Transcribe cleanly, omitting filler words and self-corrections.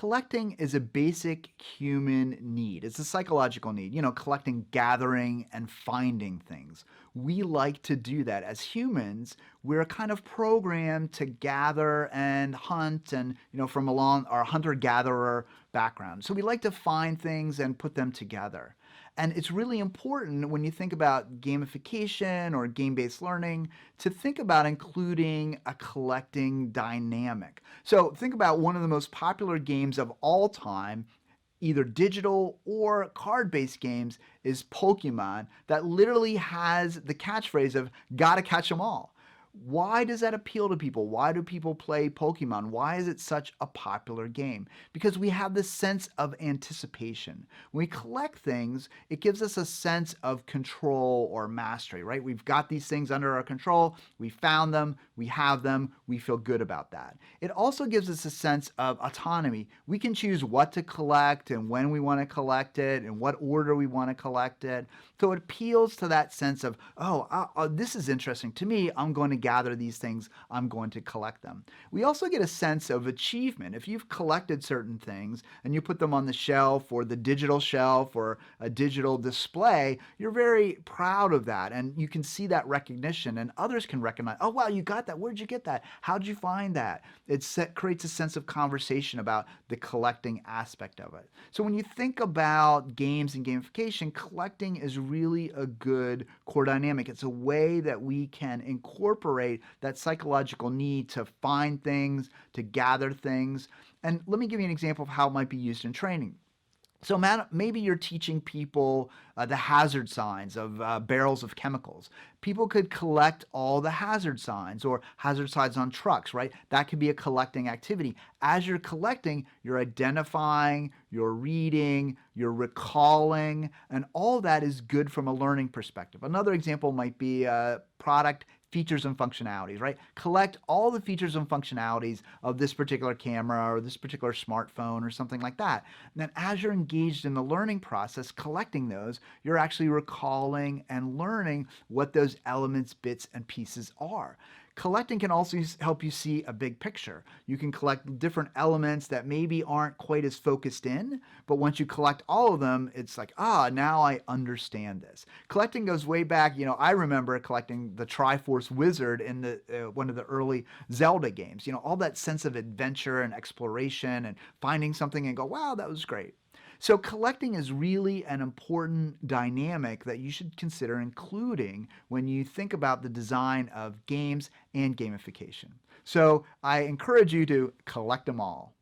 collecting is a basic human need. It's a psychological need, collecting, gathering, and finding things. We like to do that. As humans, we're kind of programmed to gather and hunt and, from along our hunter-gatherer background. So we like to find things and put them together. And it's really important when you think about gamification or game-based learning to think about including a collecting dynamic. So think about one of the most popular games of all time, either digital or card-based games, is Pokemon, that literally has the catchphrase of "gotta catch 'em all." Why does that appeal to people? Why do people play Pokemon? Why is it such a popular game? Because we have this sense of anticipation. When we collect things, it gives us a sense of control or mastery, right? We've got these things under our control, we found them, we have them, we feel good about that. It also gives us a sense of autonomy. We can choose what to collect and when we want to collect it and what order we want to collect it. So it appeals to that sense of, this is interesting to me, I'm going to gather these things, I'm going to collect them. We also get a sense of achievement. If you've collected certain things and you put them on the shelf or the digital shelf or a digital display, you're very proud of that, and you can see that recognition, and others can recognize, oh wow, you got that, where'd you get that, how'd you find that? It creates a sense of conversation about the collecting aspect of it. So when you think about games and gamification, collecting is really a good core dynamic. It's a way that we can incorporate that psychological need to find things, to gather things. And let me give you an example of how it might be used in training. So maybe you're teaching people the hazard signs of barrels of chemicals. People could collect all the hazard signs or hazard signs on trucks, right? That could be a collecting activity. As you're collecting, you're identifying, you're reading, you're recalling, and all that is good from a learning perspective. Another example might be product features and functionalities, right? Collect all the features and functionalities of this particular camera or this particular smartphone or something like that. And then as you're engaged in the learning process, collecting those, you're actually recalling and learning what those elements, bits, and pieces are. Collecting can also help you see a big picture. You can collect different elements that maybe aren't quite as focused in, but once you collect all of them, it's like, now I understand this. Collecting goes way back. I remember collecting the Triforce Wizard in one of the early Zelda games. All that sense of adventure and exploration and finding something and go, wow, that was great. So collecting is really an important dynamic that you should consider including when you think about the design of games and gamification. So I encourage you to collect them all.